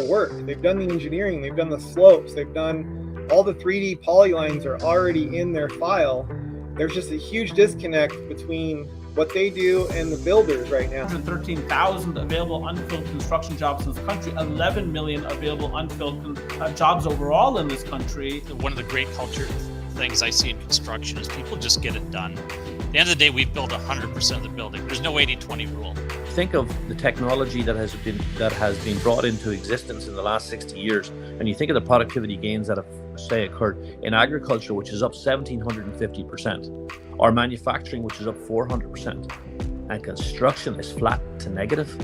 work. They've done the engineering, they've done the slopes, they've done all the 3D polylines are already in their file. There's just a huge disconnect between what they do and the builders right now. 113,000 available unfilled construction jobs in this country, 11 million available unfilled jobs overall in this country. One of the great culture things I see in construction is people just get it done. At the end of the day, we've built 100% of the building. There's no 80-20 rule. Think of the technology that has been brought into existence in the last 60 years, and you think of the productivity gains that have, say, occurred in agriculture, which is up 1,750%, or manufacturing, which is up 400%, and construction is flat to negative.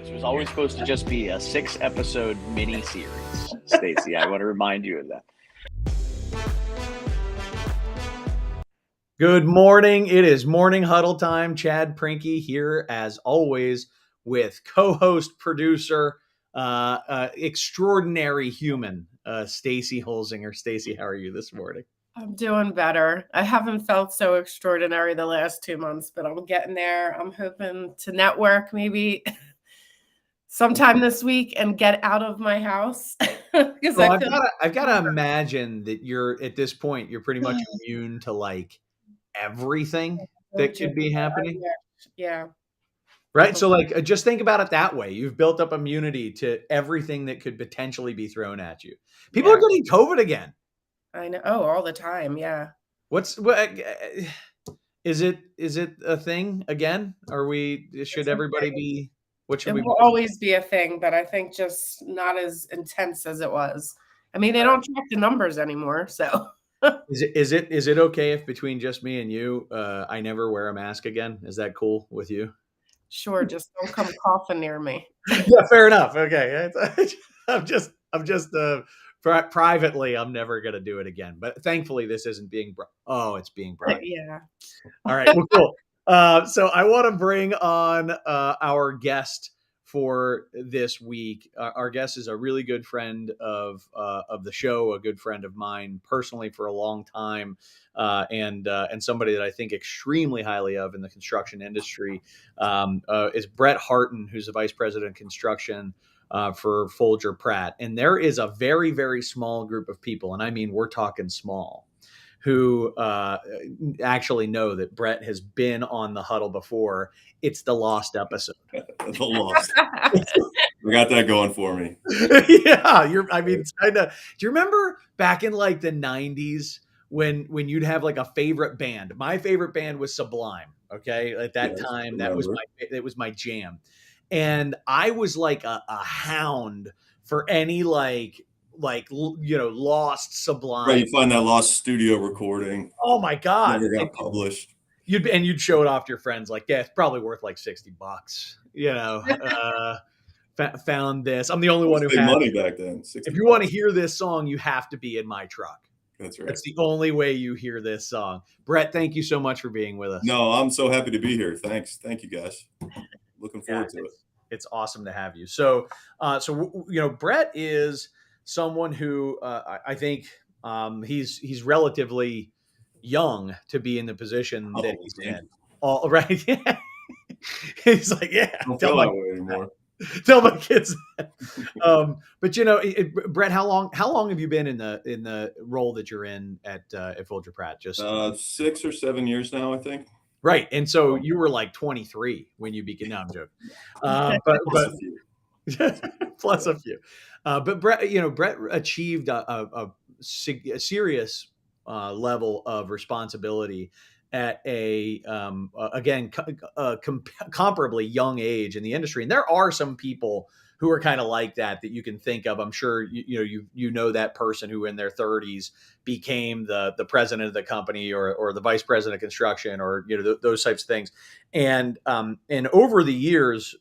This was always supposed to just be a 6-episode mini-series, Stacy. I want to remind you of that. Good morning. It is morning huddle time. Chad Prinky here, as always, with co-host, producer, extraordinary human, Stacy Holzinger. Stacy, how are you this morning? I'm doing better. I haven't felt so extraordinary the last 2 months, but I'm getting there. I'm hoping to network maybe sometime this week and get out of my house. Because I've got to imagine that you're at this point, you're pretty much immune to like everything that could be happening. Yeah. Right. So like, just think about it that way. You've built up immunity to everything that could potentially be thrown at you. People are getting COVID again. I know. Oh, all the time. Yeah. Is it a thing again? Should everybody be, what should we? It will always be a thing, but I think just not as intense as it was. I mean, they don't track the numbers anymore. So Is it okay if between just me and you, I never wear a mask again? Is that cool with you? Sure, just don't come coughing near me. Yeah, fair enough. Okay, I'm just privately, I'm never gonna do it again. But thankfully, this isn't being. It's being brought. Yeah. All right. Well, cool. So I want to bring on our guest for this week. Our guest is a really good friend of the show, a good friend of mine personally for a long time, and somebody that I think extremely highly of in the construction industry. Is Brett Harton, who's the vice president of construction for Foulger-Pratt. And there is a very, very small group of people, and I mean we're talking small, who actually know that Brett has been on the Huddle before. It's the lost episode. The lost. I got that going for me. Yeah, it's kind of. Do you remember back in like the 90s when you'd have like a favorite band? My favorite band was Sublime. Okay, at that time, it was my jam, and I was like a hound for any lost Sublime. Right, you find that lost studio recording. Oh my God. Never got published. You'd show it off to your friends like, yeah, it's probably worth like $60. Found this. I'm the only one who had money back then. If you want to hear this song, you have to be in my truck. That's right. That's the only way you hear this song. Brett, thank you so much for being with us. No, I'm so happy to be here. Thanks. Thank you guys. Looking forward to it. It's awesome to have you. So Brett is someone who I think he's relatively young to be in the position that he's in. All right. He's like, yeah. I don't feel that way anymore. Tell my kids that. But Brett, how long have you been in the role that you're in at Foulger-Pratt? Just 6 or 7 years now, I think. Right. And so you were like 23 when you began. No, I'm joking. Plus a few. But Brett achieved a serious level of responsibility at comparably young age in the industry. And there are some people who are kind of like that you can think of. I'm sure you know that person who in their 30s became the president of the company or the vice president of construction or those types of things. And over the years,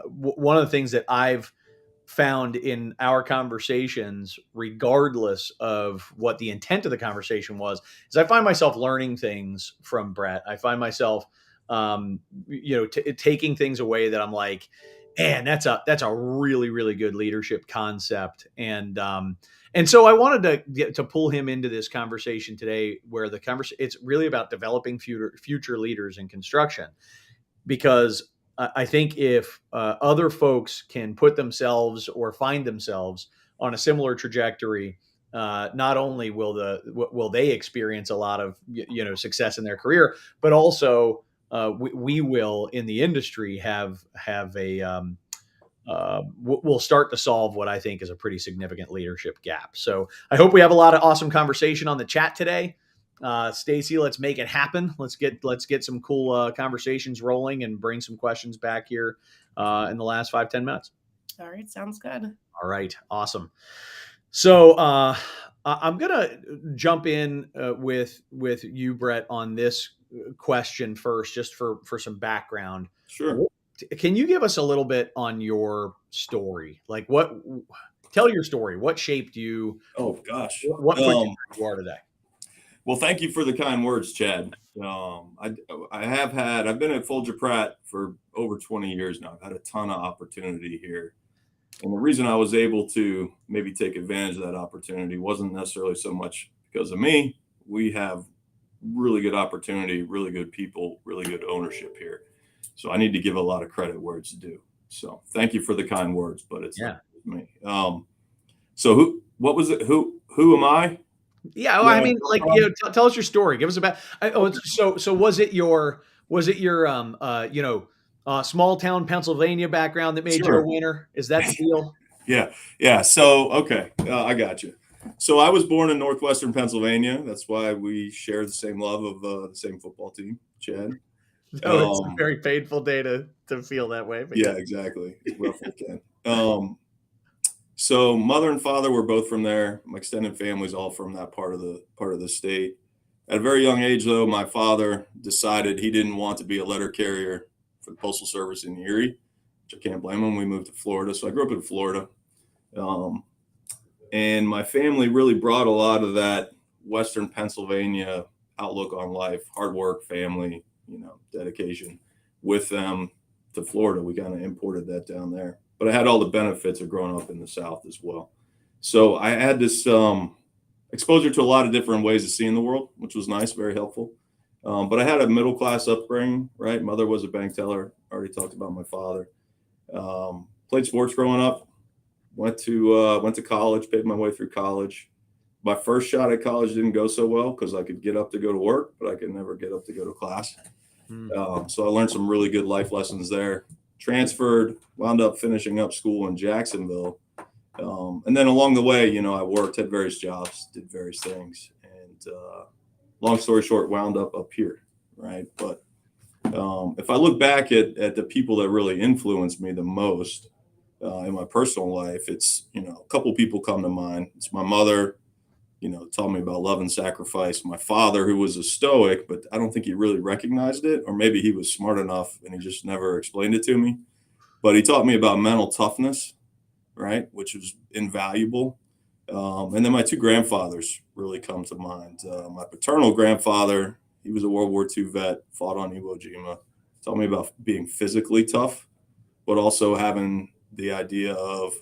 one of the things that I've found in our conversations, regardless of what the intent of the conversation was, is I find myself learning things from Brett. I find myself, taking things away that I'm like, man, that's a really, really good leadership concept. And so I wanted to pull him into this conversation today, where it's really about developing future leaders in construction, because I think if other folks can put themselves or find themselves on a similar trajectory, not only will they experience a lot of success in their career, but also we will in the industry have a we'll start to solve what I think is a pretty significant leadership gap. So I hope we have a lot of awesome conversation on the chat today. Stacy, let's make it happen. Let's get some cool conversations rolling and bring some questions back here in the last 5-10 minutes. All right, sounds good. All right, awesome. So I'm gonna jump in with you, Brett, on this question first, just for some background. Sure. Can you give us a little bit on your story? Like, tell your story. What shaped you? Oh gosh. What put you where you are today? Well, thank you for the kind words, Chad. I've been at Foulger-Pratt for over 20 years now. I've had a ton of opportunity here. And the reason I was able to maybe take advantage of that opportunity wasn't necessarily so much because of me. We have really good opportunity, really good people, really good ownership here. So I need to give a lot of credit where it's due. So thank you for the kind words, but it's not me. So what was it? Who am I? Yeah, well, I mean, like, tell us your story. Give us so was it your small town Pennsylvania background that made you a winner? Is that the deal? Yeah. So okay, I got you. So I was born in northwestern Pennsylvania. That's why we share the same love of the same football team, Chad. No, it's a very painful day to feel that way. But yeah, exactly. It's rough weekend. So mother and father were both from there. My extended family's all from that part of the state. At a very young age, though, my father decided he didn't want to be a letter carrier for the Postal Service in Erie, which I can't blame him. We moved to Florida. So I grew up in Florida. And my family really brought a lot of that Western Pennsylvania outlook on life, hard work, family, dedication with them to Florida. We kind of imported that down there, but I had all the benefits of growing up in the South as well. So I had this exposure to a lot of different ways of seeing the world, which was nice, very helpful. But I had a middle-class upbringing, right? Mother was a bank teller. Already talked about my father. Played sports growing up. Went to college, paid my way through college. My first shot at college didn't go so well because I could get up to go to work, but I could never get up to go to class. So I learned some really good life lessons there. Transferred, wound up finishing up school in Jacksonville. And then along the way, I worked, had various jobs, did various things. And long story short, wound up here, right? But if I look back at the people that really influenced me the most in my personal life, it's, a couple people come to mind. It's my mother, taught me about love and sacrifice. My father, who was a stoic, but I don't think he really recognized it, or maybe he was smart enough and he just never explained it to me. But he taught me about mental toughness, right, which was invaluable. And then my two grandfathers really come to mind. My paternal grandfather, he was a World War II vet, fought on Iwo Jima, taught me about being physically tough, but also having the idea of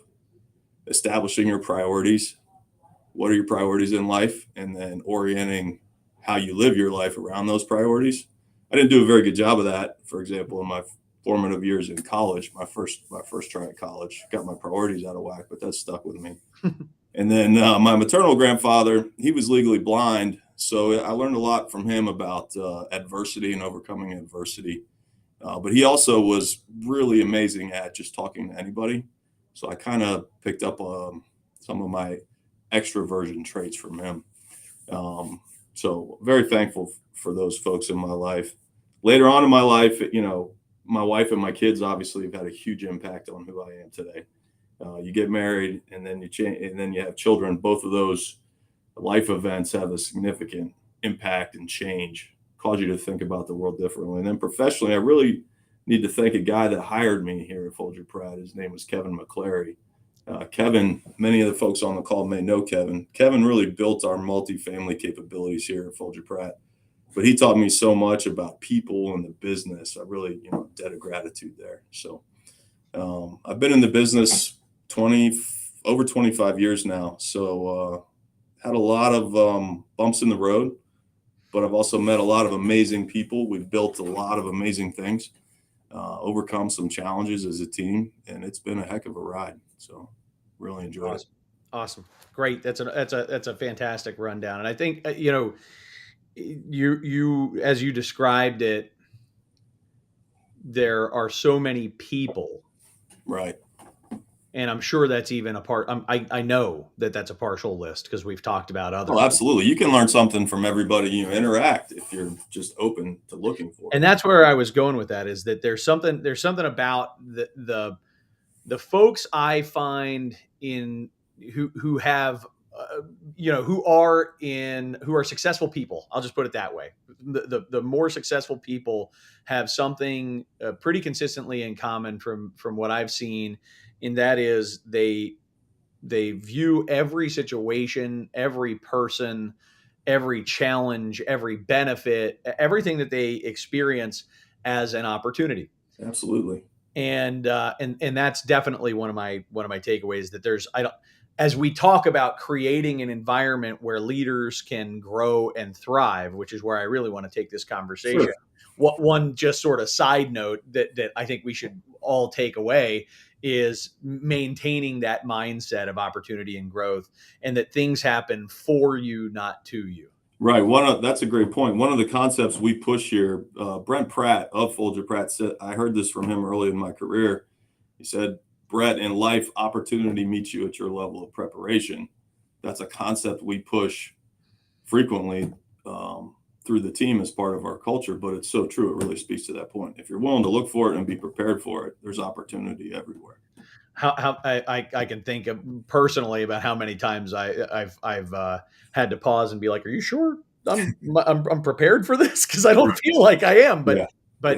establishing your priorities. What are your priorities in life? And then orienting how you live your life around those priorities. I didn't do a very good job of that. For example, in my formative years in college, my first try at college, got my priorities out of whack, but that stuck with me. And then my maternal grandfather, he was legally blind. So I learned a lot from him about adversity and overcoming adversity. But he also was really amazing at just talking to anybody. So I kind of picked up some of my extroversion traits from him. So very thankful for those folks in my life. Later on in my life, my wife and my kids obviously have had a huge impact on who I am today. You get married and then you change, and then you have children. Both of those life events have a significant impact and change, cause you to think about the world differently. And then professionally, I really need to thank a guy that hired me here at Foulger-Pratt. His name was Kevin McClary. Kevin, many of the folks on the call may know Kevin. Kevin really built our multifamily capabilities here at Foulger-Pratt. But he taught me so much about people and the business. I really, debt of gratitude there. So I've been in the business over 25 years now. So had a lot of bumps in the road, but I've also met a lot of amazing people. We've built a lot of amazing things. overcome some challenges as a team, and it's been a heck of a ride. So really enjoyed it. Awesome. Great. That's a fantastic rundown. And I think, you as you described it, there are so many people, Right. and I'm sure that's even a part. I know that that's a partial list because we've talked about other. Oh, absolutely. You can learn something from everybody you interact if you're just open to looking for it. And that's where I was going with that, is that there's something about the folks I find who have who are successful people. I'll just put it that way. The more successful people have something pretty consistently in common from what I've seen, and that is they view every situation, every person, every challenge, every benefit, everything that they experience as an opportunity. Absolutely. And that's definitely one of my takeaways, that as we talk about creating an environment where leaders can grow and thrive, which is where I really want to take this conversation. Sure. One just sort of side note that I think we should all take away is maintaining that mindset of opportunity and growth, and that things happen for you, not to you. Right. That's a great point. One of the concepts we push here, Brent Pratt of Foulger-Pratt said, I heard this from him early in my career. He said, Brett, in life, opportunity meets you at your level of preparation. That's a concept we push frequently through the team as part of our culture, but it's so true. It really speaks to that point. If you're willing to look for it and be prepared for it, there's opportunity everywhere. How I can think of personally about how many times I've had to pause and be like, "Are you sure I'm prepared for this?" Because I don't feel like I am. But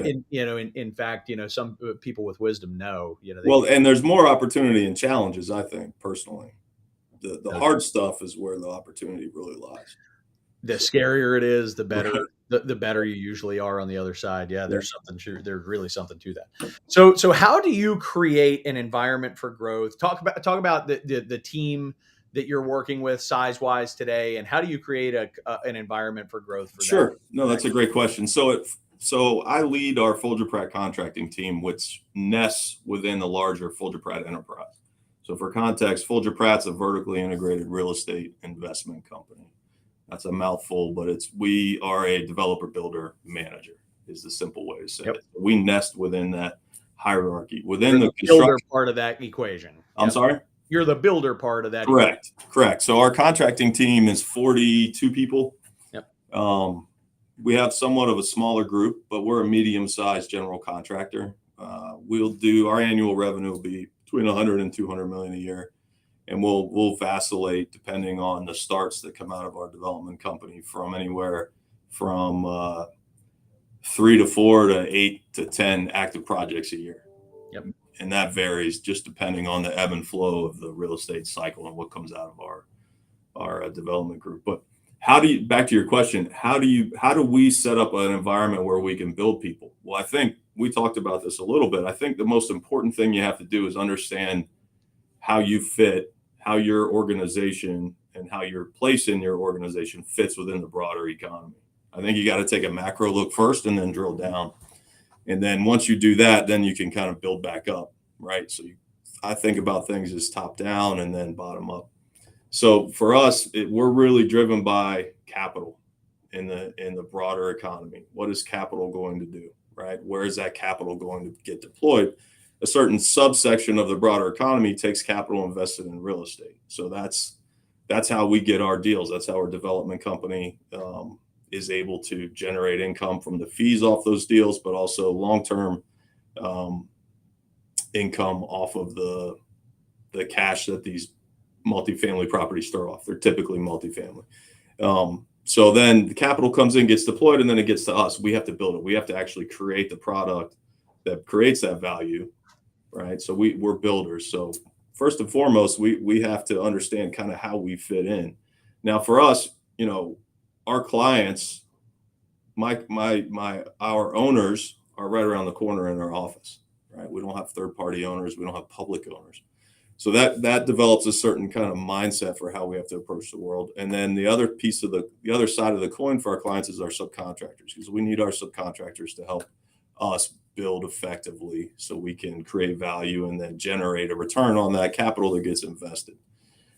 in fact, some people with wisdom know. And there's more opportunity and challenges. I think personally, the hard stuff is where the opportunity really lies. The scarier it is, the better. The better you usually are on the other side. Yeah, there's really something to that. So how do you create an environment for growth? Talk about the team that you're working with size-wise today, and how do you create an environment for growth for Sure. that? No, that's a great question. So I lead our Foulger-Pratt contracting team, which nests within the larger Foulger-Pratt enterprise. So for context, Foulger-Pratt's a vertically integrated real estate investment company. That's a mouthful, but we are a developer builder manager is the simple way to say it. We nest within that hierarchy, within the builder part of that equation. I'm sorry? You're the builder part of that. Correct. So our contracting team is 42 people. Yep. We have somewhat of a smaller group, but we're a medium-sized general contractor. Our annual revenue will be between 100 and 200 million a year. And we'll vacillate depending on the starts that come out of our development company from anywhere from 3 to 4 to 8 to 10 active projects a year. Yep. And that varies just depending on the ebb and flow of the real estate cycle and what comes out of our development group. But back to your question, how do we set up an environment where we can build people? Well, I think we talked about this a little bit. I think the most important thing you have to do is understand how you fit, how your organization and how your place in your organization fits within the broader economy. I think you got to take a macro look first and then drill down. And then once you do that, then you can kind of build back up, right? So I think about things as top down and then bottom up. So for us, we're really driven by capital in the broader economy. What is capital going to do, right? Where is that capital going to get deployed? A certain subsection of the broader economy takes capital invested in real estate. So that's how we get our deals. That's how our development company is able to generate income from the fees off those deals, but also long-term income off of the cash that these multifamily properties throw off. They're typically multifamily. So then the capital comes in, gets deployed, and then it gets to us. We have to build it. We have to actually create the product that creates that value. Right. So we're builders. So first and foremost, we have to understand kind of how we fit in. Now, for us, our clients, our owners are right around the corner in our office. Right. We don't have third party owners. We don't have public owners. So that develops a certain kind of mindset for how we have to approach the world. And then the other piece of the other side of the coin for our clients is our subcontractors, because we need our subcontractors to help us build effectively so we can create value and then generate a return on that capital that gets invested.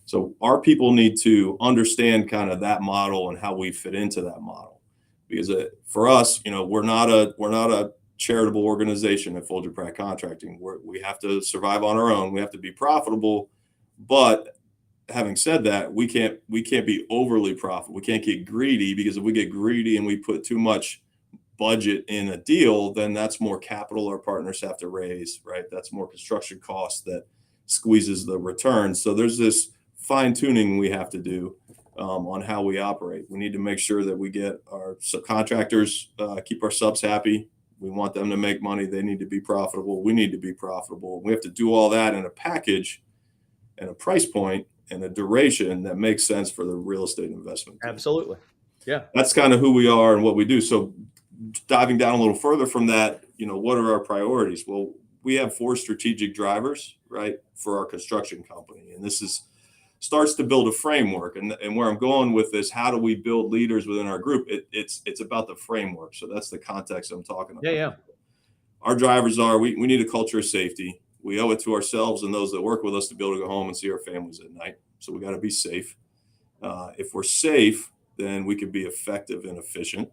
So our people need to understand kind of that model and how we fit into that model, because for us, we're not a charitable organization at Foulger-Pratt Contracting. We have to survive on our own. We have to be profitable, but having said that, we can't be overly profitable. We can't get greedy, because if we get greedy and we put too much budget in a deal, then that's more capital our partners have to raise, right? That's more construction costs that squeezes the return. So there's this fine tuning we have to do on how we operate. We need to make sure that we get our subcontractors, keep our subs happy. We want them to make money. They need to be profitable. We need to be profitable. We have to do all that in a package and a price point and a duration that makes sense for the real estate investment team. Absolutely. Yeah. That's kind of who we are and what we do. So diving down a little further from that, what are our priorities? Well, we have 4 strategic drivers, right, for our construction company. And this starts to build a framework. And where I'm going with this, how do we build leaders within our group? It's about the framework. So that's the context I'm talking about. Yeah. Our drivers are, we need a culture of safety. We owe it to ourselves and those that work with us to be able to go home and see our families at night. So we got to be safe. If we're safe, then we can be effective and efficient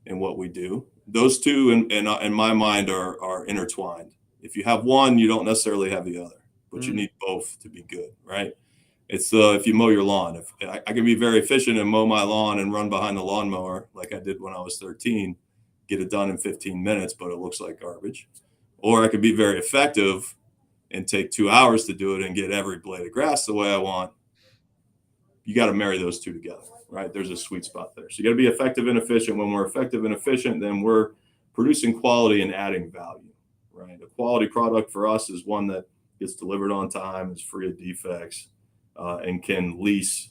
in what we do. Those two, in my mind, are intertwined. If you have one, you don't necessarily have the other, but you need both to be good, right? It's if you mow your lawn. If I can be very efficient and mow my lawn and run behind the lawnmower like I did when I was 13, get it done in 15 minutes, but it looks like garbage. Or I could be very effective and take 2 hours to do it and get every blade of grass the way I want. You got to marry those two together, right? There's a sweet spot there. So you got to be effective and efficient. When we're effective and efficient, then we're producing quality and adding value, right? A quality product for us is one that gets delivered on time, is free of defects, and can lease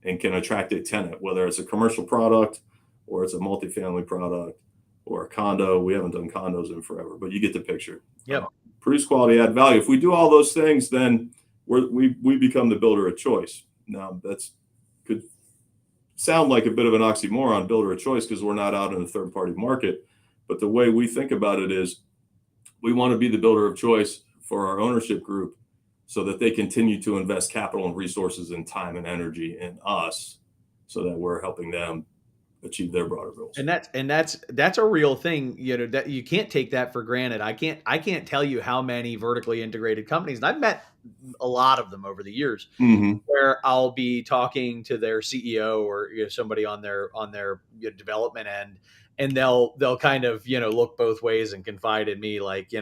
and can attract a tenant, whether it's a commercial product or it's a multifamily product or a condo. We haven't done condos in forever, but you get the picture. Yep. Produce quality, add value. If we do all those things, then we become the builder of choice. Now, that's could sound like a bit of an oxymoron, builder of choice, because we're not out in the third-party market. But the way we think about it is we want to be the builder of choice for our ownership group so that they continue to invest capital and resources and time and energy in us so that we're helping them achieve their broader goals. And that's a real thing, that you can't take that for granted. I can't tell you how many vertically integrated companies, and I've met a lot of them over the years, where I'll be talking to their CEO or somebody on their development end, and they'll kind of look both ways and confide in me, like,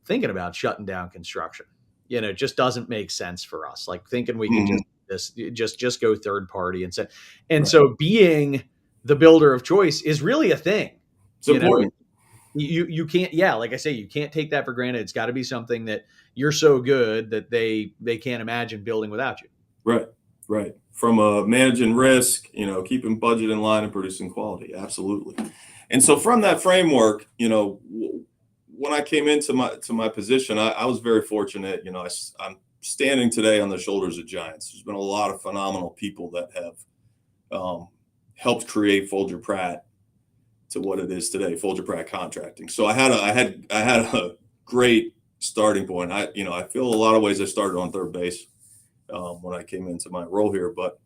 thinking about shutting down construction, just doesn't make sense for us. Like, thinking we can just go third party and say, and right. So being the builder of choice is really a thing. It's important. You can't, like I say, you can't take that for granted. It's got to be something that you're so good that they can't imagine building without you. Right. From managing risk, keeping budget in line and producing quality. Absolutely. And so from that framework, when I came into my position, I was very fortunate. I'm standing today on the shoulders of giants. There's been a lot of phenomenal people that have helped create Foulger-Pratt to what it is today, Foulger-Pratt Contracting. So I had a great starting point. I feel a lot of ways I started on third base when I came into my role here. But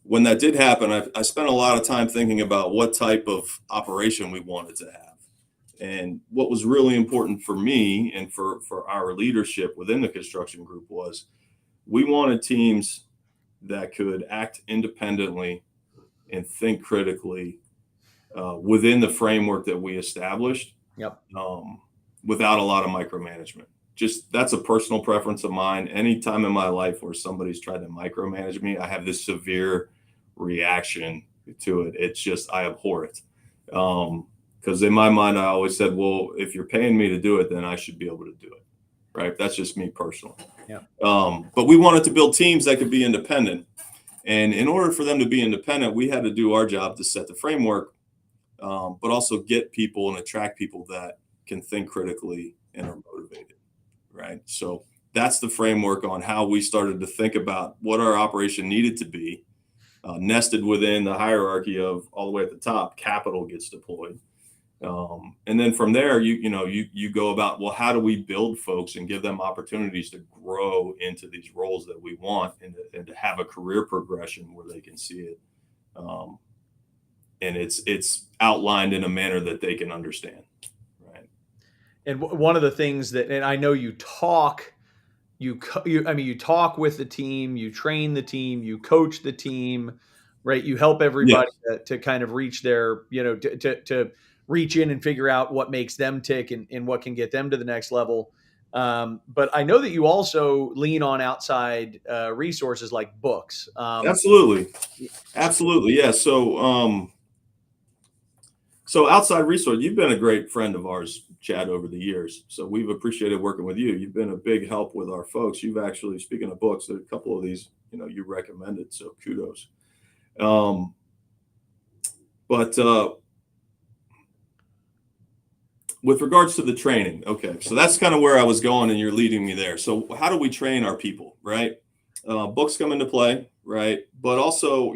when that did happen, I spent a lot of time thinking about what type of operation we wanted to have. And what was really important for me and for our leadership within the construction group was we wanted teams that could act independently and think critically within the framework that we established. Yep. Without a lot of micromanagement. Just that's a personal preference of mine. Any time in my life where somebody's tried to micromanage me, I have this severe reaction to it. It's just, I abhor it. Because in my mind, I always said, well, if you're paying me to do it, then I should be able to do it. Right. That's just me personally. Yeah. But we wanted to build teams that could be independent. And in order for them to be independent, we had to do our job to set the framework, but also get people and attract people that can think critically and are motivated. Right. So that's the framework on how we started to think about what our operation needed to be. Nested within the hierarchy of all the way at the top, capital gets deployed. And then from there, you go about, well, how do we build folks and give them opportunities to grow into these roles that we want, and to have a career progression where they can see it. And it's outlined in a manner that they can understand. Right. And one of the things that, and I know you talk, you talk with the team, you train the team, you coach the team, right? You help everybody to kind of reach their, to reach in and figure out what makes them tick and what can get them to the next level. But I know that you also lean on outside resources like books. Absolutely. Yeah. So outside resource, you've been a great friend of ours, Chad, over the years. So we've appreciated working with you. You've been a big help with our folks. You've actually, speaking of books, a couple of these, you recommended. So kudos. But with regards to the training, okay, so that's kind of where I was going, and you're leading me there. So how do we train our people, right? Books come into play, right? But also,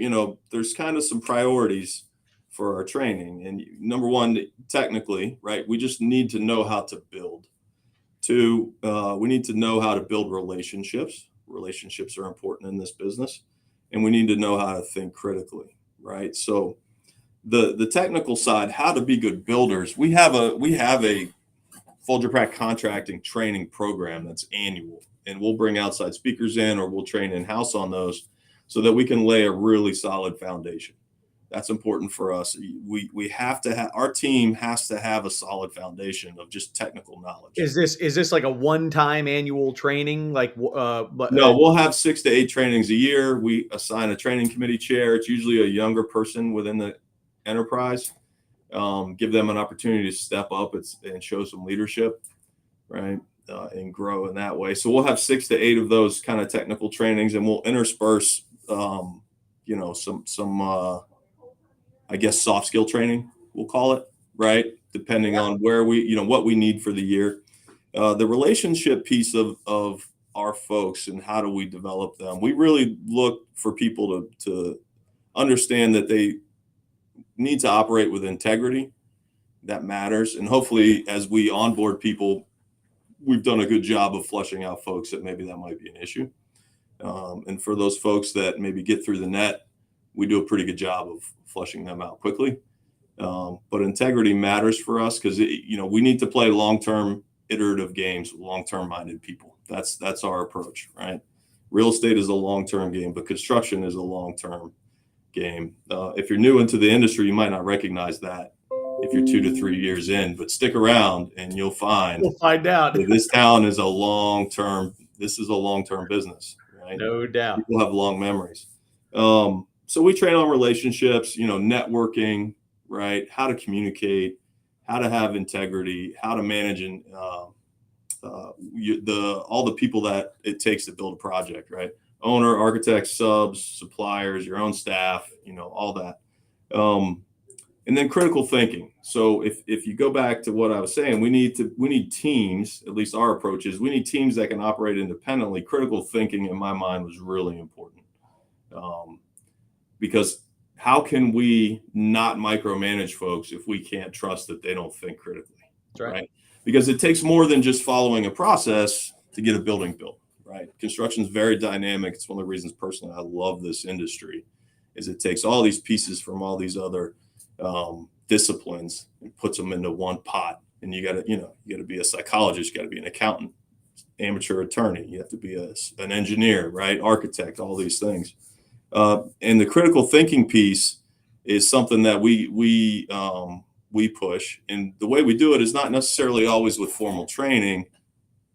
there's kind of some priorities for our training. And number one, technically, right, we just need to know how to build. Two, we need to know how to build relationships. Relationships are important in this business. And we need to know how to think critically, right? So the technical side, how to be good builders, we have a Foulger-Pratt contracting training program that's annual. And we'll bring outside speakers in, or we'll train in-house on those so that we can lay a really solid foundation. That's important for us. We have to have, our team has to have a solid foundation of just technical knowledge. Is this like a one-time annual training? No, we'll have 6 to 8 trainings a year. We assign a training committee chair. It's usually a younger person within the enterprise. Give them an opportunity to step up and show some leadership, right? And grow in that way. So we'll have 6 to 8 of those kind of technical trainings, and we'll intersperse, some I guess soft skill training, we'll call it, right? Depending on where what we need for the year. The relationship piece of our folks and how do we develop them. We really look for people to understand that they need to operate with integrity. That matters. And hopefully as we onboard people, we've done a good job of flushing out folks that maybe that might be an issue. And for those folks that maybe get through the net, we do a pretty good job of flushing them out quickly. But integrity matters for us because, we need to play long-term iterative games with long-term minded people. That's our approach, right? Real estate is a long-term game, but construction is a long-term game. If you're new into the industry, you might not recognize that if you're 2 to 3 years in, but stick around and you'll find out that this town is a long-term business, right? No doubt. People have long memories. So we train on relationships, networking, right? How to communicate, how to have integrity, how to manage and all the people that it takes to build a project, right? Owner, architects, subs, suppliers, your own staff, all that. And then critical thinking. So if you go back to what I was saying, we need teams, at least our approach is we need teams that can operate independently. Critical thinking in my mind was really important. Because how can we not micromanage folks if we can't trust that they don't think critically? That's right. Because it takes more than just following a process to get a building built, right? Construction is very dynamic. It's one of the reasons personally I love this industry is it takes all these pieces from all these other disciplines and puts them into one pot. And you got to be a psychologist, you got to be an accountant, amateur attorney, you have to be an engineer, right? Architect, all these things. And the critical thinking piece is something that we push. And the way we do it is not necessarily always with formal training.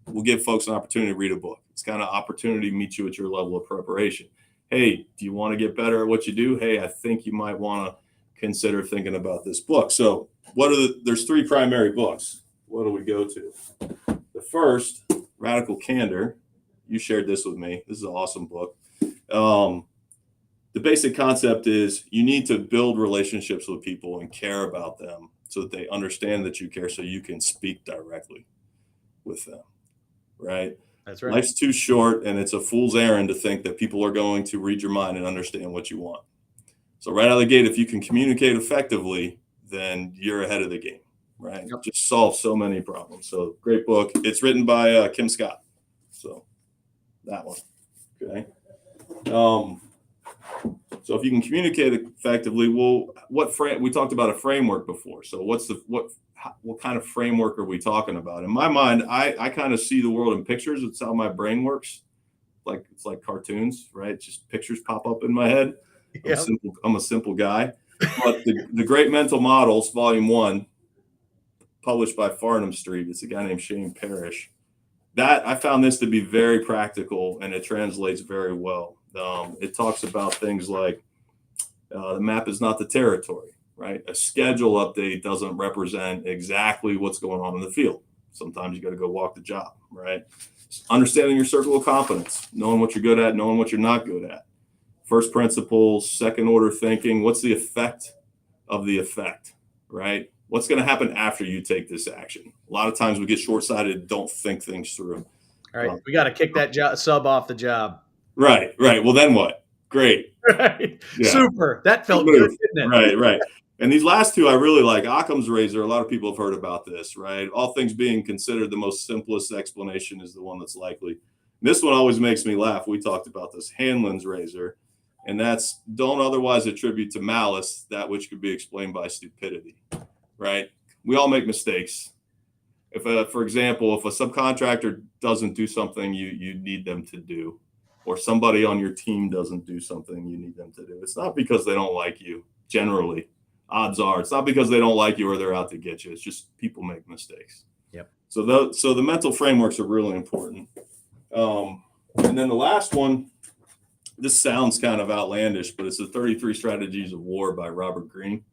We'll give folks an opportunity to read a book. It's kind of opportunity to meet you at your level of preparation. Hey, do you want to get better at what you do? Hey, I think you might want to consider thinking about this book. So there's 3 primary books. What do we go to? The first, Radical Candor. You shared this with me. This is an awesome book. The basic concept is you need to build relationships with people and care about them so that they understand that you care so you can speak directly with them, right? That's right. Life's too short and it's a fool's errand to think that people are going to read your mind and understand what you want. So right out of the gate, if you can communicate effectively, then you're ahead of the game, right? Yep. Just solves so many problems. So great book. It's written by Kim Scott. So that one. Okay. So if you can communicate effectively, well, we talked about a framework before. So what kind of framework are we talking about? In my mind, I kind of see the world in pictures. It's how my brain works. It's like cartoons, right? Just pictures pop up in my head. Yeah. I'm a simple guy. But the Great Mental Models, Volume 1, published by Farnham Street. It's a guy named Shane Parrish. I found this to be very practical, and it translates very well. It talks about things like the map is not the territory, right? A schedule update doesn't represent exactly what's going on in the field. Sometimes you got to go walk the job, right? Understanding your circle of competence, knowing what you're good at, knowing what you're not good at. First principles, second order thinking. What's the effect of the effect, right? What's going to happen after you take this action? A lot of times we get short-sighted, don't think things through. All right, we got to kick that sub off the job. Right. Well, then what? Great. Right. Yeah. Super. That felt good, didn't it? Right. And these last two I really like. Occam's razor, a lot of people have heard about this, right? All things being considered, the most simplest explanation is the one that's likely. This one always makes me laugh. We talked about this, Hanlon's razor, and that's don't otherwise attribute to malice that which could be explained by stupidity, right? We all make mistakes. For example, if a subcontractor doesn't do something you need them to do, or somebody on your team doesn't do something you need them to do, it's not because they don't like you. Generally, odds are it's not because they don't like you or they're out to get you. It's just people make mistakes. Yep. So the mental frameworks are really important. And then the last one, this sounds kind of outlandish, but it's the 33 Strategies of War by Robert Greene.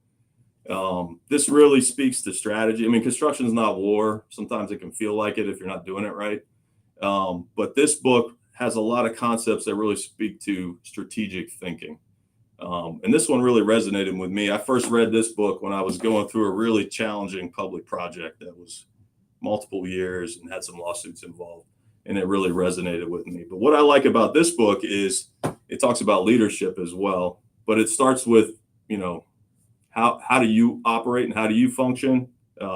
This really speaks to strategy. I mean, construction is not war. Sometimes it can feel like it if you're not doing it right. But this book has a lot of concepts that really speak to strategic thinking. And this one really resonated with me. I first read this book when I was going through a really challenging public project that was multiple years and had some lawsuits involved. And it really resonated with me. But what I like about this book is it talks about leadership as well. But it starts with, how do you operate and how do you function?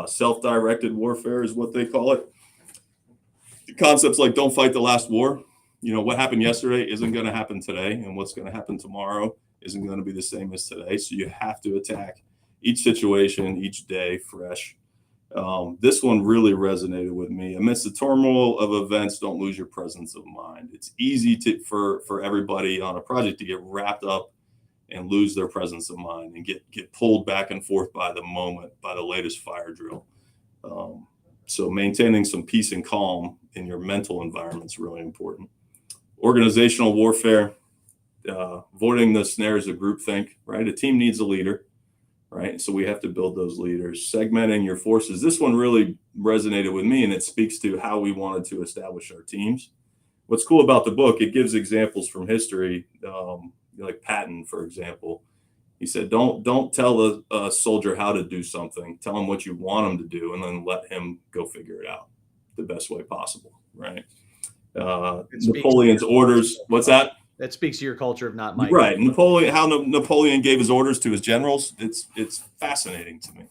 Self-directed warfare is what they call it. Concepts like don't fight the last war. What happened yesterday isn't going to happen today, and what's going to happen tomorrow isn't going to be the same as today. So you have to attack each situation, each day fresh. This one really resonated with me. Amidst the turmoil of events, don't lose your presence of mind. It's easy for everybody on a project to get wrapped up and lose their presence of mind and get pulled back and forth by the moment, by the latest fire drill. So maintaining some peace and calm in your mental environment is really important. Organizational warfare, avoiding the snares of groupthink, right? A team needs a leader, right? So we have to build those leaders. Segmenting your forces. This one really resonated with me, and it speaks to how we wanted to establish our teams. What's cool about the book, it gives examples from history, like Patton, for example. He said, don't tell a soldier how to do something. Tell him what you want him to do, and then let him go figure it out the best way possible, right? Napoleon's orders. What's that? That speaks to your culture of not Mike. Right. Napoleon gave his orders to his generals. It's fascinating to me,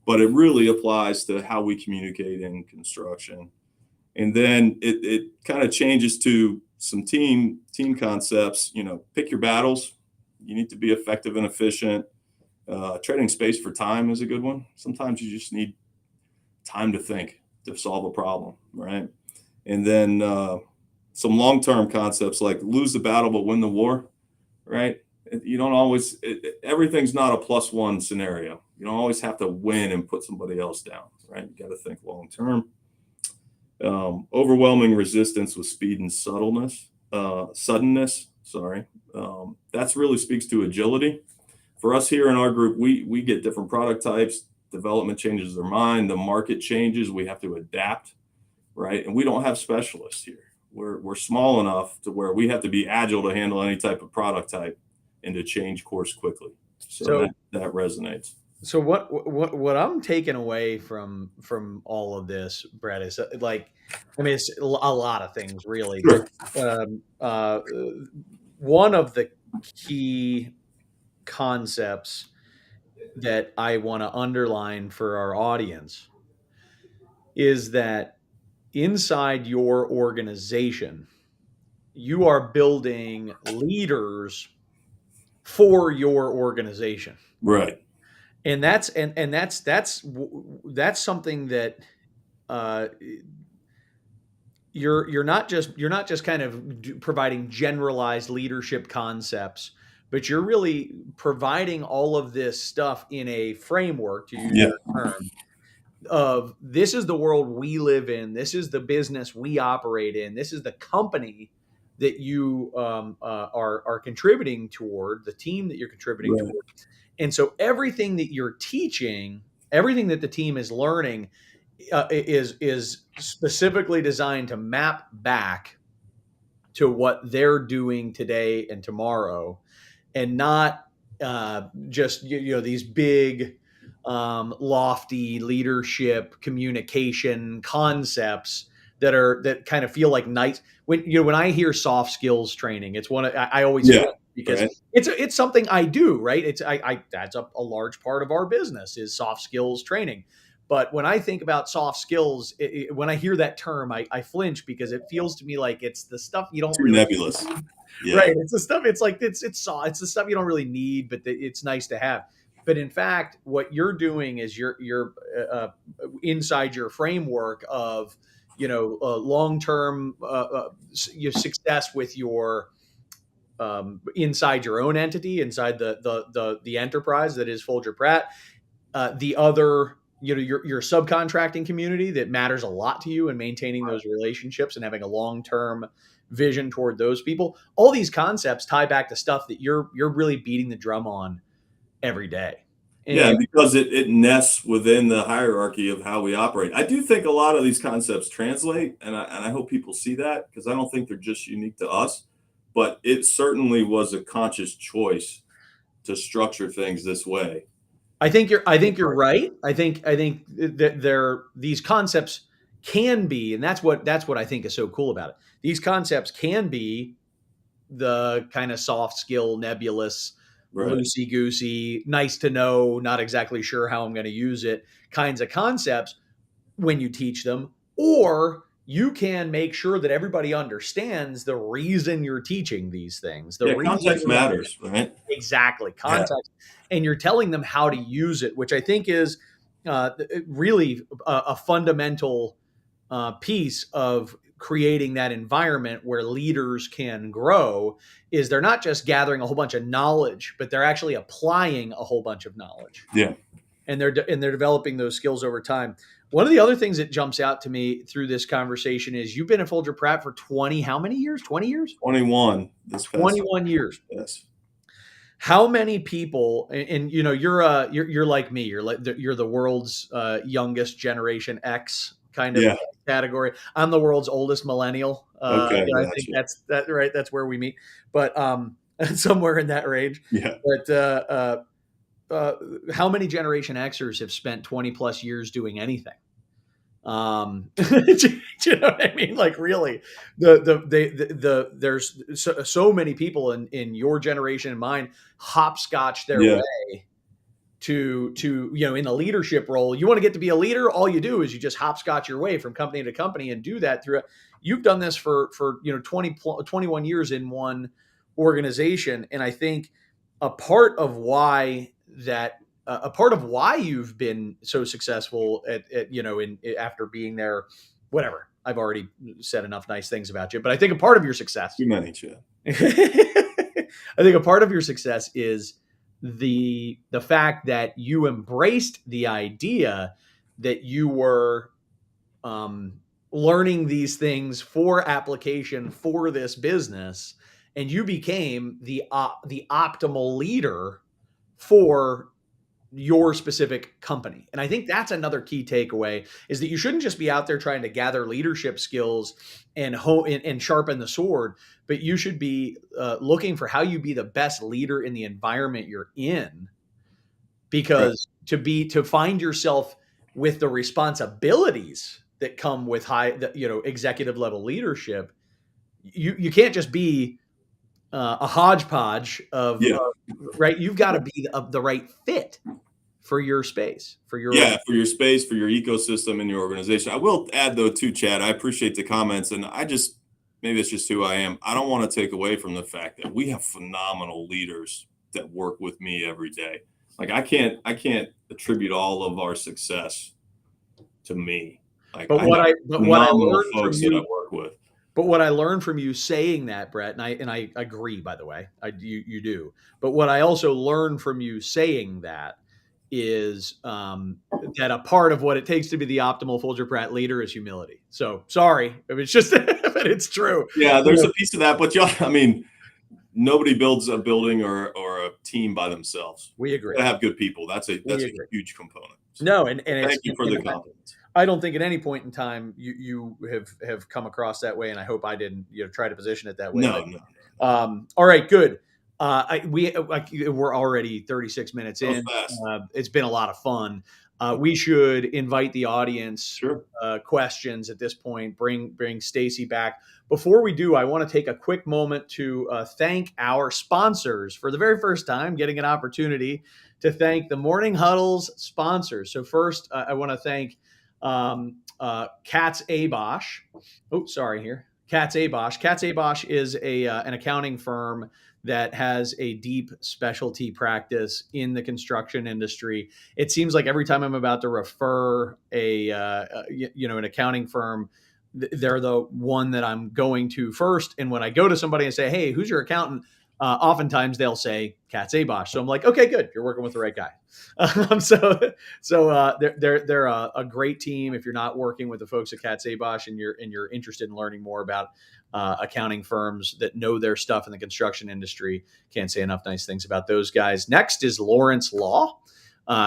but it really applies to how we communicate in construction. And then it kind of changes to some team concepts. Pick your battles. You need to be effective and efficient. Trading space for time is a good one. Sometimes you just need time to think to solve a problem, right? And then some long-term concepts like lose the battle but win the war, right? You don't always, everything's not a +1 scenario. You don't always have to win and put somebody else down, right? You got to think long-term. Overwhelming resistance with speed and suddenness. That's really speaks to agility. For us here in our group, we get different product types. Development changes their mind. The market changes. We have to adapt. Right. And we don't have specialists here. We're small enough to where we have to be agile to handle any type of product type and to change course quickly. So that resonates. So what I'm taking away from all of this, Brett, is it's a lot of things really. Sure. One of the key concepts that I want to underline for our audience is that inside your organization, you are building leaders for your organization. Right. And that's something that uh, you're not just kind of providing generalized leadership concepts, but you're really providing all of this stuff in a framework, to use Yeah. your term, of this is the world we live in, this is the business we operate in, this is the company that you are contributing toward, the team that you're contributing Right. toward. And so everything that you're teaching, everything that the team is learning, is specifically designed to map back to what they're doing today and tomorrow, and not just these big lofty leadership communication concepts that kind of feel like nice. When I hear soft skills training, it's one I always Yeah. feel, because Right. it's something I do, right? It's I that's a large part of our business is soft skills training. But when I think about soft skills, when I hear that term, I flinch, because it feels to me like it's the stuff you don't Too really nebulous. need. Yeah. Right. It's the stuff. It's like it's the stuff you don't really need, but it's nice to have. But in fact, what you're doing is you're inside your framework of long term your success with your inside your own entity, inside the enterprise that is Foulger-Pratt. The other, your subcontracting community that matters a lot to you, and maintaining those relationships and having a long-term vision toward those people. All these concepts tie back to stuff that you're really beating the drum on every day. Yeah, And because it nests within the hierarchy of how we operate. I do think a lot of these concepts translate, and I hope people see that, because I don't think they're just unique to us, but it certainly was a conscious choice to structure things this way. I think you're right. I think that these concepts can be, and that's what I think is so cool about it. These concepts can be the kind of soft skill, nebulous, Right. loosey goosey, nice to know, not exactly sure how I'm going to use it kinds of concepts when you teach them. Or you can make sure that everybody understands the reason you're teaching these things. The Yeah, reason context you're- matters, right? Exactly. Context. And you're telling them how to use it, which I think is really a fundamental piece of creating that environment where leaders can grow. Is they're not just gathering a whole bunch of knowledge, but they're actually applying a whole bunch of knowledge. Yeah. And they're developing those skills over time. One of the other things that jumps out to me through this conversation is you've been at Foulger-Pratt for how many years? 20 years? 21 this past 21 years. Yes. How many people, and you're like me, you're the world's youngest Generation X kind of category. I'm the world's oldest millennial. Okay, I think that's right. That's where we meet, but somewhere in that range. Yeah. But how many Generation Xers have spent 20 plus years doing anything? Do you know what I mean? Like, really, there's so many people in your generation and mine hopscotch their way to in a leadership role. You want to get to be a leader, all you do is you just hopscotch your way from company to company and do that through. You've done this for 21 years in one organization, and I think a part of why you've been so successful at after being there, whatever. I've already said enough nice things about you, but I think a part of your success. Too many, Chad. I think a part of your success is the fact that you embraced the idea that you were learning these things for application for this business, and you became the optimal leader for your specific company. And I think that's another key takeaway, is that you shouldn't just be out there trying to gather leadership skills and sharpen the sword, but you should be looking for how you be the best leader in the environment you're in. Because to find yourself with the responsibilities that come with executive level leadership, you can't just be a hodgepodge of right. You've got to be the right fit for your space, for your for your space, for your ecosystem and your organization. I will add though too, Chad, I appreciate the comments, and maybe it's just who I am. I don't want to take away from the fact that we have phenomenal leaders that work with me every day. Like I can't attribute all of our success to me. Like But what I learned from folks that I work with. But what I learned from you saying that, Brett, and I agree, by the way, you do. But what I also learned from you saying that is that a part of what it takes to be the optimal Foulger-Pratt leader is humility. So sorry, it's just, but it's true. Yeah, there's a piece of that, but nobody builds a building or a team by themselves. We agree. To have good people. That's a huge component. So no, and thank you for the compliment. I don't think at any point in time you have come across that way, and I hope I didn't try to position it that way. No. All right, good. We're already 36 minutes in. It's been a lot of fun. We should invite the audience questions at this point. Bring Stacy back. Before we do, I want to take a quick moment to thank our sponsors for the very first time, getting an opportunity to thank the Morning Huddle's sponsors. So first, I want to thank Katz Abosch. Katz Abosch. Katz Abosch is an accounting firm that has a deep specialty practice in the construction industry. It seems like every time I'm about to refer an accounting firm, they're the one that I'm going to first. And when I go to somebody and say, "Hey, who's your accountant?" Oftentimes they'll say Katz Abosch. So I'm like, okay, good. You're working with the right guy. They're a great team. If you're not working with the folks at Katz Abosch and you're interested in learning more about accounting firms that know their stuff in the construction industry, can't say enough nice things about those guys. Next is Lawrence Law.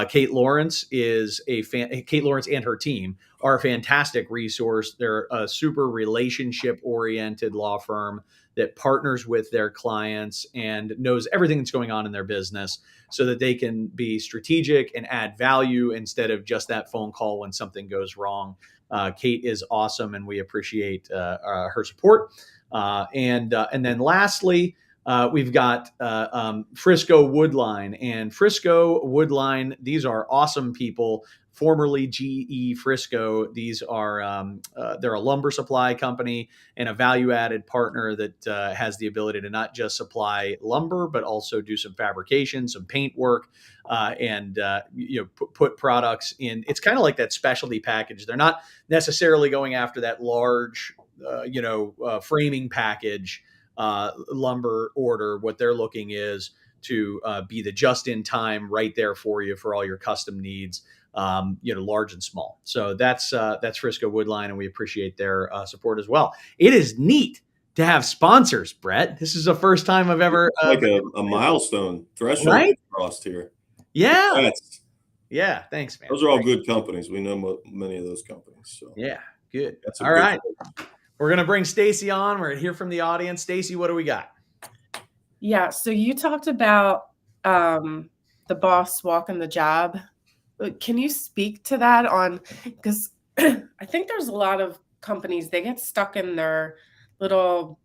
Kate Lawrence and her team are a fantastic resource. They're a super relationship-oriented law firm that partners with their clients and knows everything that's going on in their business so that they can be strategic and add value instead of just that phone call when something goes wrong. Kate is awesome, and we appreciate her support. And then lastly, we've got Frisco Woodline. And Frisco Woodline, these are awesome people, formerly GE Frisco. These are they're a lumber supply company and a value-added partner that has the ability to not just supply lumber, but also do some fabrication, some paint work, and put products in. It's kind of like that specialty package. They're not necessarily going after that large, framing package lumber order. What they're looking is to be the just-in-time right there for you for all your custom needs. Large and small. So that's Frisco Woodline, and we appreciate their support as well. It is neat to have sponsors, Brett. This is the first time I've ever like a milestone threshold crossed here. Yeah. Yeah. Thanks, man. Those are all good companies. We know many of those companies. So yeah, good. All right. We're gonna bring Stacy on. We're gonna hear from the audience. Stacy, what do we got? Yeah. So you talked about the boss walking the job. Can you speak to that because I think there's a lot of companies, they get stuck in their little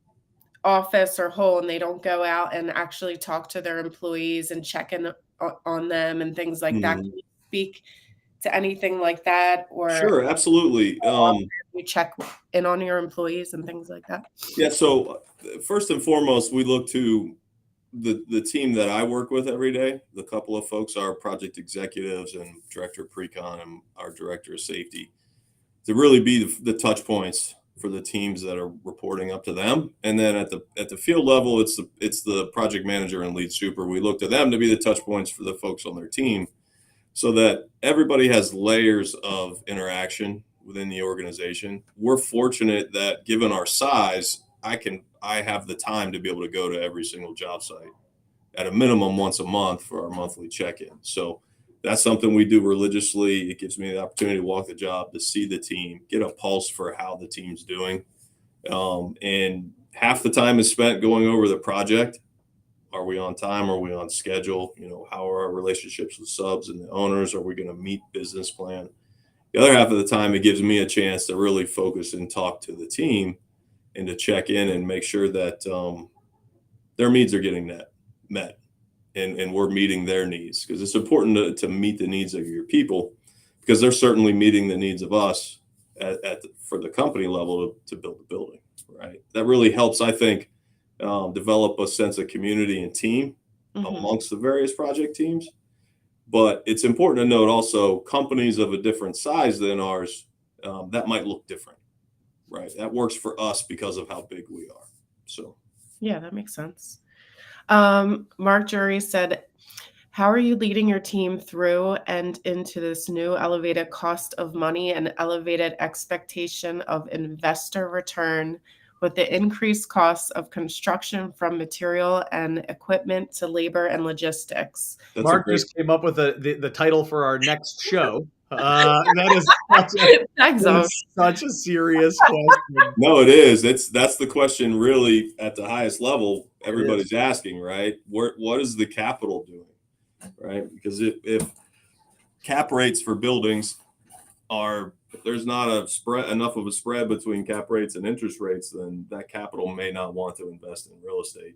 office or hole and they don't go out and actually talk to their employees and check in on them and things like that. Can you speak to anything like that? Or sure, absolutely. You check in on your employees and things like that? Yeah, so first and foremost, we look to the team that I work with every day. The couple of folks are project executives and director of pre-con and our director of safety to really be the touch points for the teams that are reporting up to them. And then at the field level, it's the project manager and lead super. We look to them to be the touch points for the folks on their team so that everybody has layers of interaction within the organization. We're fortunate that given our size, I have the time to be able to go to every single job site at a minimum once a month for our monthly check-in. So that's something we do religiously. It gives me the opportunity to walk the job, to see the team, get a pulse for how the team's doing. And half the time is spent going over the project. Are we on time? Are we on schedule? How are our relationships with subs and the owners? Are we going to meet business plan? The other half of the time, it gives me a chance to really focus and talk to the team and to check in and make sure that their needs are getting met. and we're meeting their needs, because it's important to meet the needs of your people, because they're certainly meeting the needs of us for the company level to build the building, right? That really helps, I think, develop a sense of community and team amongst the various project teams. But it's important to note also, companies of a different size than ours, that might look different, right? That works for us because of how big we are. So Yeah, that makes sense. Mark Jury said, how are you leading your team through and into this new elevated cost of money and elevated expectation of investor return with the increased costs of construction, from material and equipment to labor and logistics? Mark just came up with the title for our next show. That is such a serious question. No, it is. That's the question really at the highest level everybody's asking, right? What is the capital doing, right? Because if cap rates for buildings if there's not enough of a spread between cap rates and interest rates, then that capital may not want to invest in real estate.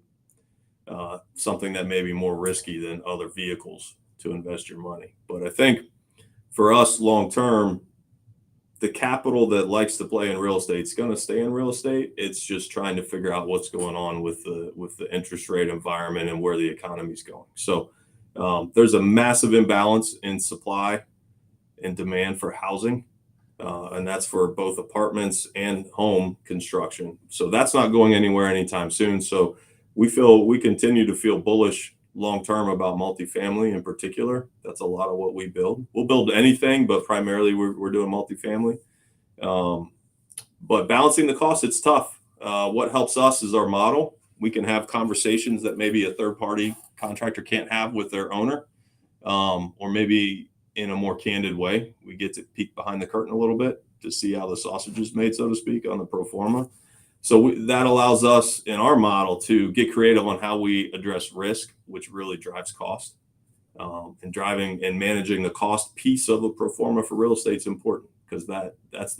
Something that may be more risky than other vehicles to invest your money. But I think for us long term, the capital that likes to play in real estate is going to stay in real estate. It's just trying to figure out what's going on with the interest rate environment and where the economy is going. So there's a massive imbalance in supply and demand for housing, and that's for both apartments and home construction. So that's not going anywhere anytime soon. So we continue to feel bullish long term about multifamily in particular. That's a lot of what we build. We'll build anything, but primarily we're doing multifamily. But balancing the cost, it's tough. What helps us is our model. We can have conversations that maybe a third party contractor can't have with their owner, or maybe in a more candid way. We get to peek behind the curtain a little bit to see how the sausage is made, so to speak, on the pro forma. So that allows us in our model to get creative on how we address risk, which really drives cost. And driving and managing the cost piece of a pro forma for real estate is important, because that's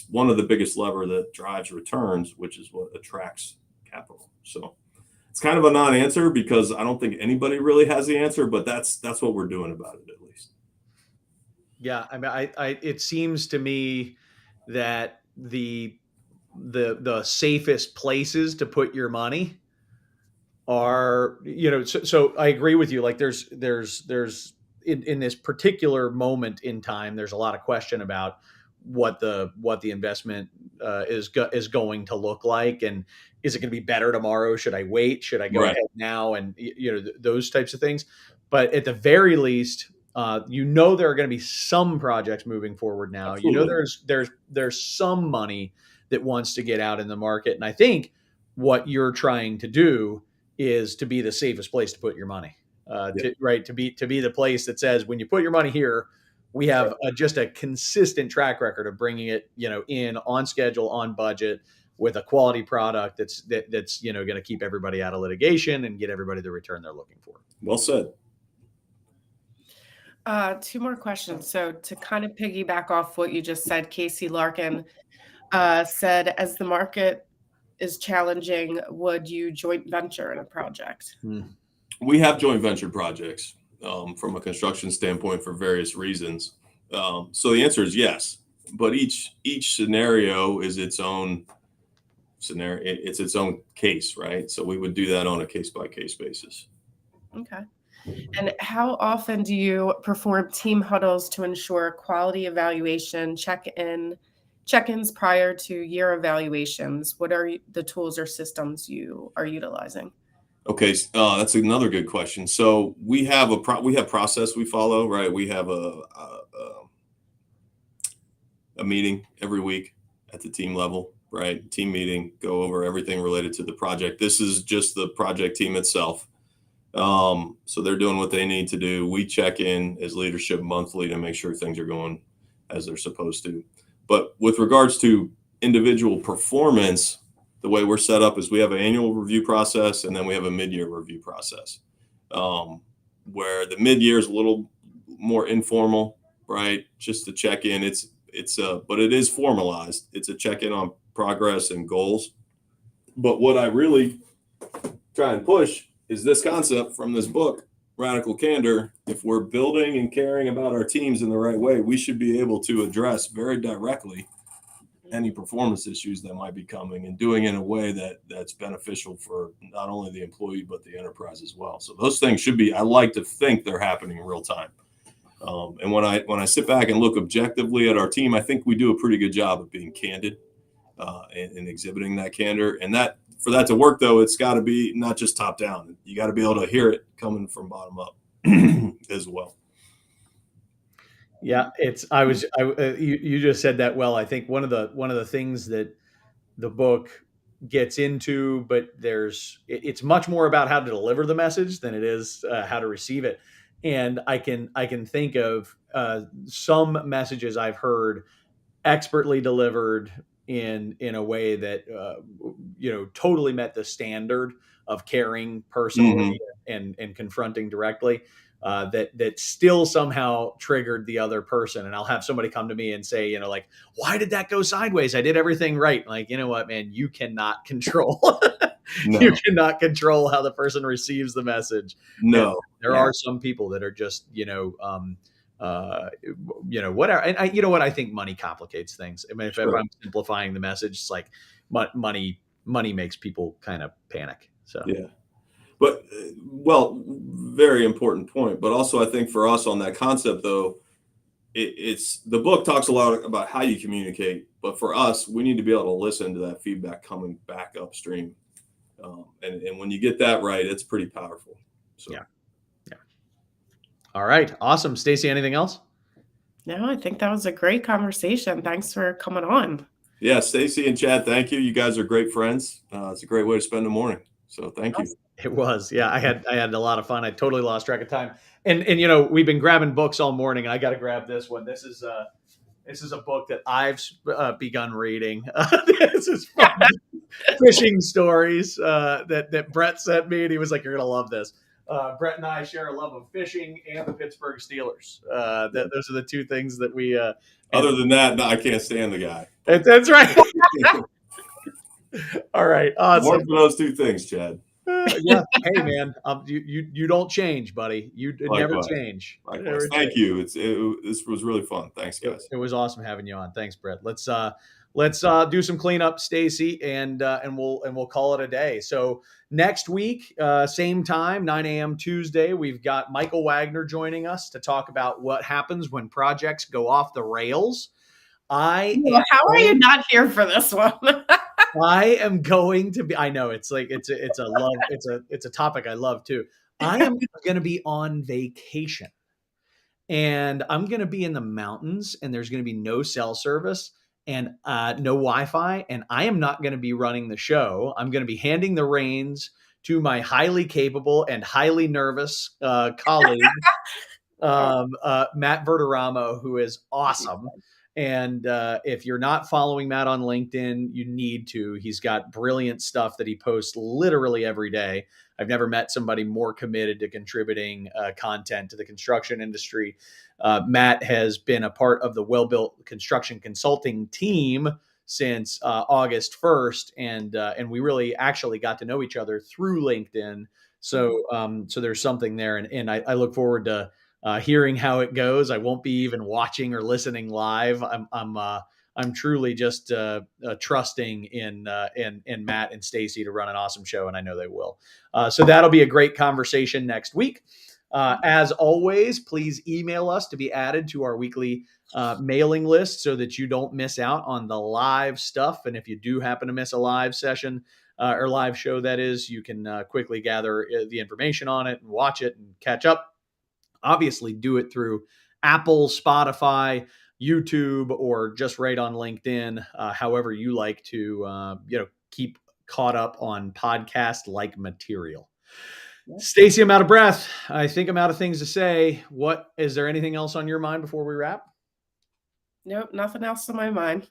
one of the biggest lever that drives returns, which is what attracts capital. So it's kind of a non-answer, because I don't think anybody really has the answer, but that's what we're doing about it, at least. Yeah, I mean, it seems to me that the safest places to put your money are, so I agree with you. Like there's in this particular moment in time, there's a lot of question about what the investment is going to look like, and is it going to be better tomorrow? Should I wait? Should I go ahead now? And those types of things. But at the very least, there are going to be some projects moving forward now. Absolutely. There's some money that wants to get out in the market, and I think what you're trying to do is to be the safest place to put your money. To be the place that says, when you put your money here, we have just a consistent track record of bringing it, in on schedule, on budget, with a quality product that's going to keep everybody out of litigation and get everybody the return they're looking for. Well said. Two more questions. So to kind of piggyback off what you just said, Casey Larkin said, as the market is challenging, would you joint venture in a project? We have joint venture projects from a construction standpoint for various reasons. So the answer is yes, but each scenario is its own scenario. It's its own case, right? So we would do that on a case-by-case basis. Okay. And how often do you perform team huddles to ensure quality evaluation, check-ins prior to year evaluations? What are the tools or systems you are utilizing? Okay, that's another good question. So we have process we follow, right? We have a meeting every week at the team level, right? Team meeting, go over everything related to the project. This is just the project team itself. So they're doing what they need to do. We check in as leadership monthly to make sure things are going as they're supposed to. But with regards to individual performance, the way we're set up is we have an annual review process, and then we have a mid-year review process, where the mid-year is a little more informal, right? Just to check in. But it is formalized. It's a check-in on progress and goals. But what I really try and push is this concept from this book radical candor, if we're building and caring about our teams in the right way, we should be able to address very directly any performance issues that might be coming, and doing it in a way that's beneficial for not only the employee but the enterprise as well. So those things should be, I like to think they're happening in real time. And when I sit back and look objectively at our team, I think we do a pretty good job of being candid and exhibiting that candor. And that, for that to work though, it's got to be not just top down. You got to be able to hear it coming from bottom up as well. Yeah, you just said that well. I think one of the things that the book gets into, but it's much more about how to deliver the message than it is how to receive it. And I can think of some messages I've heard expertly delivered in a way that totally met the standard of caring personally and confronting directly. That still somehow triggered the other person. And I'll have somebody come to me and say, like, why did that go sideways? I did everything right. Like, you know what, man, you cannot control. No. You cannot control how the person receives the message. No, and there are some people that are just, whatever. And I think money complicates things. I mean, if I'm simplifying the message, it's like money makes people kind of panic. So, yeah. But, well, very important point. But also, I think for us on that concept, though, it's the book talks a lot about how you communicate. But for us, we need to be able to listen to that feedback coming back upstream. And when you get that right, it's pretty powerful. So. Yeah. All right. Awesome. Stacey, anything else? No, I think that was a great conversation. Thanks for coming on. Yeah, Stacey and Chad, thank you. You guys are great friends. It's a great way to spend the morning. So thank you. It was. Yeah, I had a lot of fun. I totally lost track of time. And we've been grabbing books all morning, and I got to grab this one. This is a book that I've begun reading. This is fishing stories that Brett sent me, and he was like, "You're gonna love this." Brett and I share a love of fishing and the Pittsburgh Steelers. Those are the two things that we. Other than that, no, I can't stand the guy. That's right. All right. Awesome. One of those two things, Chad. Yeah. Hey, man. You don't change, buddy. You never change. Likewise. Thank you. This was really fun. Thanks, guys. It was awesome having you on. Thanks, Brett. Let's do some cleanup, Stacey, and we'll call it a day. So next week, same time, 9 a.m. Tuesday, we've got Michael Wagner joining us to talk about what happens when projects go off the rails. How are you not here for this one? I am going to be. I know it's a topic I love too. I am going to be on vacation, and I'm going to be in the mountains, and there's going to be no cell service and no Wi-Fi, and I am not going to be running the show. I'm going to be handing the reins to my highly capable and highly nervous colleague, Matt Verderamo, who is awesome. And if you're not following Matt on LinkedIn, you need to. He's got brilliant stuff that he posts literally every day. I've never met somebody more committed to contributing content to the construction industry. Matt has been a part of the Well-Built Construction Consulting team since August 1st, and we really actually got to know each other through LinkedIn. So there's something there, and I look forward to hearing how it goes. I won't be even watching or listening live. I'm truly just trusting in Matt and Stacey to run an awesome show, and I know they will. So that'll be a great conversation next week. As always, please email us to be added to our weekly mailing list so that you don't miss out on the live stuff. And if you do happen to miss a live session or live show, that is, you can quickly gather the information on it and watch it and catch up. Obviously, do it through Apple, Spotify, YouTube, or just right on LinkedIn. However you like to, keep caught up on podcast-like material. Yeah. Stacey, I'm out of breath. I think I'm out of things to say. Is there anything else on your mind before we wrap? Nope, nothing else on my mind.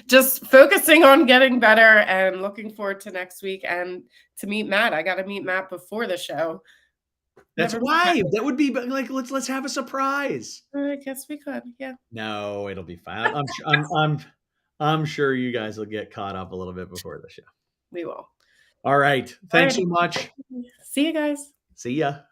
Just focusing on getting better and looking forward to next week and to meet Matt. I got to meet Matt before the show. That's why that would be like let's have a surprise. I guess we could, yeah. No, it'll be fine. I'm sure you guys will get caught up a little bit before the show. We will. All right. Thanks so much. See you guys. See ya.